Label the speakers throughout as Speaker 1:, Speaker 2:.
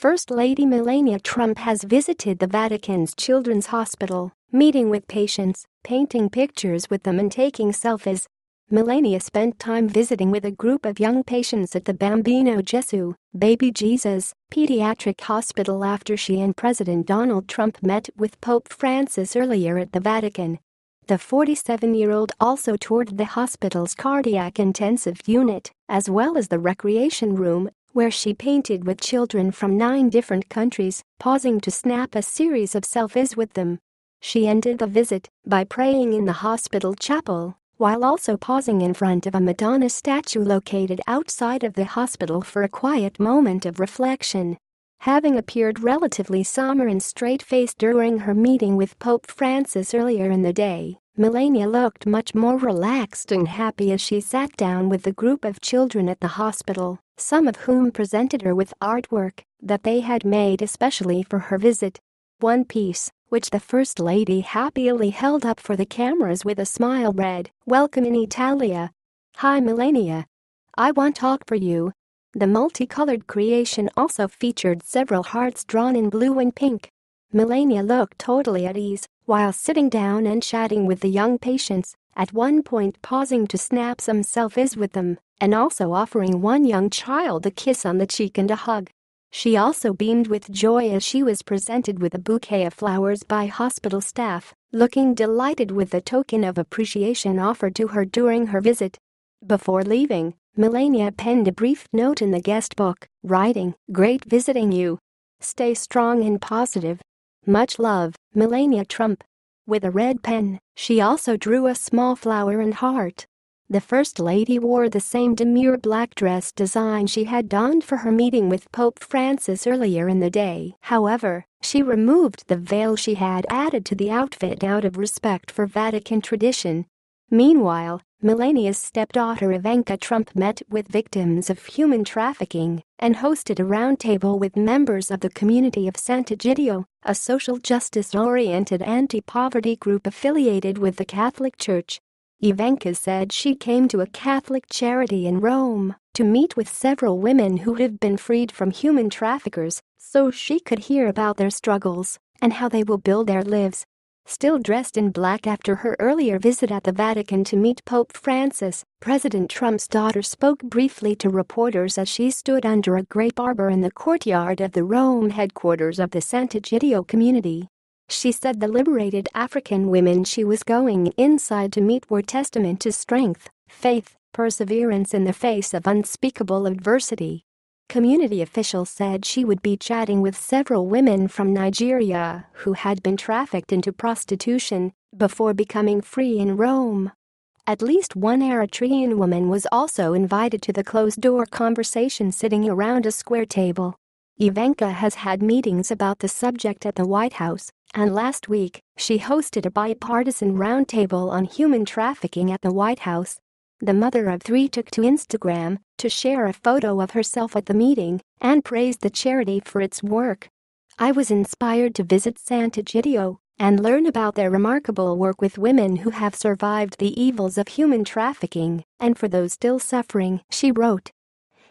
Speaker 1: First Lady Melania Trump has visited the Vatican's Children's Hospital, meeting with patients, painting pictures with them and taking selfies. Melania spent time visiting with a group of young patients at the Bambino Gesu, Baby Jesus, pediatric hospital after she and President Donald Trump met with Pope Francis earlier at the Vatican. The 47-year-old also toured the hospital's cardiac intensive unit, as well as the recreation room, where she painted with children from 9 different countries, pausing to snap a series of selfies with them. She ended the visit by praying in the hospital chapel, while also pausing in front of a Madonna statue located outside of the hospital for a quiet moment of reflection. Having appeared relatively somber and straight-faced during her meeting with Pope Francis earlier in the day, Melania looked much more relaxed and happy as she sat down with the group of children at the hospital, some of whom presented her with artwork that they had made especially for her visit. One piece, which the First Lady happily held up for the cameras with a smile, read, "Welcome in Italia. Hi Melania. I want talk for you." The multicolored creation also featured several hearts drawn in blue and pink. Melania looked totally at ease while sitting down and chatting with the young patients, at one point pausing to snap some selfies with them, and also offering one young child a kiss on the cheek and a hug. She also beamed with joy as she was presented with a bouquet of flowers by hospital staff, looking delighted with the token of appreciation offered to her during her visit. Before leaving, Melania penned a brief note in the guest book, writing, "Great visiting you. Stay strong and positive. Much love, Melania Trump." With a red pen, she also drew a small flower and heart. The First Lady wore the same demure black dress design she had donned for her meeting with Pope Francis earlier in the day. However, she removed the veil she had added to the outfit out of respect for Vatican tradition. Meanwhile, Melania's stepdaughter Ivanka Trump met with victims of human trafficking and hosted a roundtable with members of the community of Sant'Egidio, a social justice-oriented anti-poverty group affiliated with the Catholic Church. Ivanka said she came to a Catholic charity in Rome to meet with several women who have been freed from human traffickers so she could hear about their struggles and how they will build their lives. Still dressed in black after her earlier visit at the Vatican to meet Pope Francis, President Trump's daughter spoke briefly to reporters as she stood under a grape arbor in the courtyard of the Rome headquarters of the Sant'Egidio community. She said the liberated African women she was going inside to meet were testament to strength, faith, perseverance in the face of unspeakable adversity. Community officials said she would be chatting with several women from Nigeria who had been trafficked into prostitution before becoming free in Rome. At least one Eritrean woman was also invited to the closed-door conversation sitting around a square table. Ivanka has had meetings about the subject at the White House, and last week, she hosted a bipartisan roundtable on human trafficking at the White House. The mother of 3 took to Instagram to share a photo of herself at the meeting and praised the charity for its work. "I was inspired to visit Sant'Egidio and learn about their remarkable work with women who have survived the evils of human trafficking and for those still suffering," she wrote.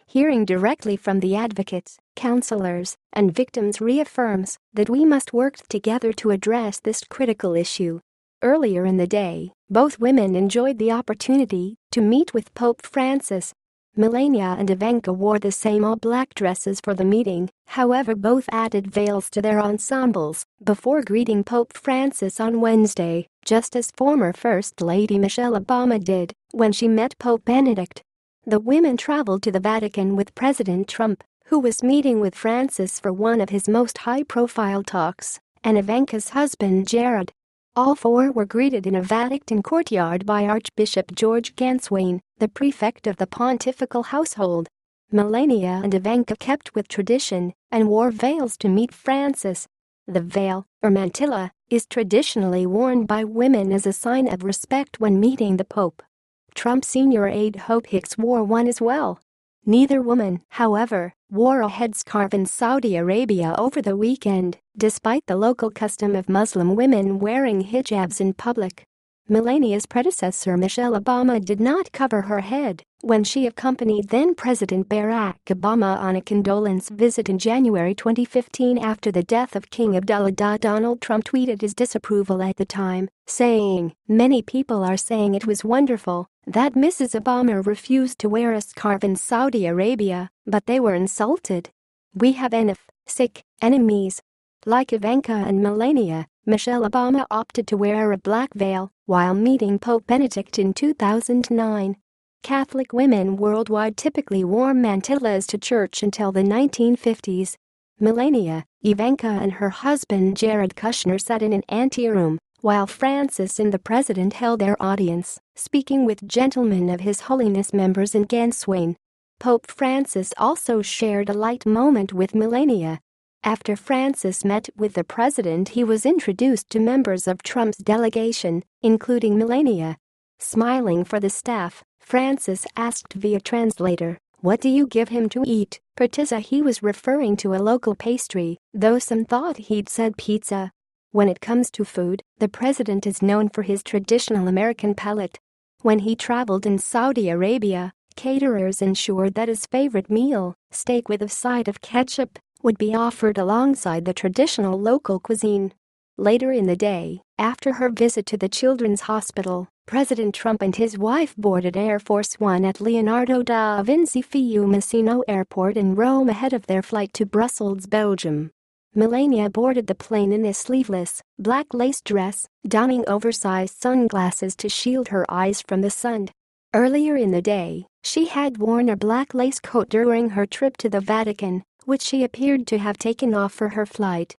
Speaker 1: Hearing directly from the advocates, counselors, and victims reaffirms that we must work together to address this critical issue. Earlier in the day, both women enjoyed the opportunity to meet with Pope Francis. Melania and Ivanka wore the same all-black dresses for the meeting, however both added veils to their ensembles before greeting Pope Francis on Wednesday, just as former First Lady Michelle Obama did when she met Pope Benedict. The women traveled to the Vatican with President Trump, who was meeting with Francis for one of his most high-profile talks, and Ivanka's husband Jared. All 4 were greeted in a Vatican courtyard by Archbishop George Ganswain, the prefect of the pontifical household. Melania and Ivanka kept with tradition and wore veils to meet Francis. The veil, or mantilla, is traditionally worn by women as a sign of respect when meeting the Pope. Trump's senior aide Hope Hicks wore one as well. Neither woman, however, wore a headscarf in Saudi Arabia over the weekend, despite the local custom of Muslim women wearing hijabs in public. Melania's predecessor Michelle Obama did not cover her head when she accompanied then-President Barack Obama on a condolence visit in January 2015 after the death of King Abdullah. Donald Trump tweeted his disapproval at the time, saying, "Many people are saying it was wonderful that Mrs. Obama refused to wear a scarf in Saudi Arabia, but they were insulted. We have enough sick enemies." Like Ivanka and Melania, Michelle Obama opted to wear a black veil while meeting Pope Benedict in 2009. Catholic women worldwide typically wore mantillas to church until the 1950s. Melania, Ivanka and her husband Jared Kushner sat in an anteroom, while Francis and the president held their audience, speaking with Gentlemen of His Holiness members in Ganswain. Pope Francis also shared a light moment with Melania. After Francis met with the president, he was introduced to members of Trump's delegation, including Melania. Smiling for the staff, Francis asked via translator, "What do you give him to eat?" Pizza. He was referring to a local pastry, though some thought he'd said pizza. When it comes to food, the president is known for his traditional American palate. When he traveled in Saudi Arabia, caterers ensured that his favorite meal, steak with a side of ketchup, would be offered alongside the traditional local cuisine. Later in the day, after her visit to the Children's Hospital, President Trump and his wife boarded Air Force One at Leonardo da Vinci Fiumicino Airport in Rome ahead of their flight to Brussels, Belgium. Melania boarded the plane in a sleeveless, black lace dress, donning oversized sunglasses to shield her eyes from the sun. Earlier in the day, she had worn a black lace coat during her trip to the Vatican, which she appeared to have taken off for her flight.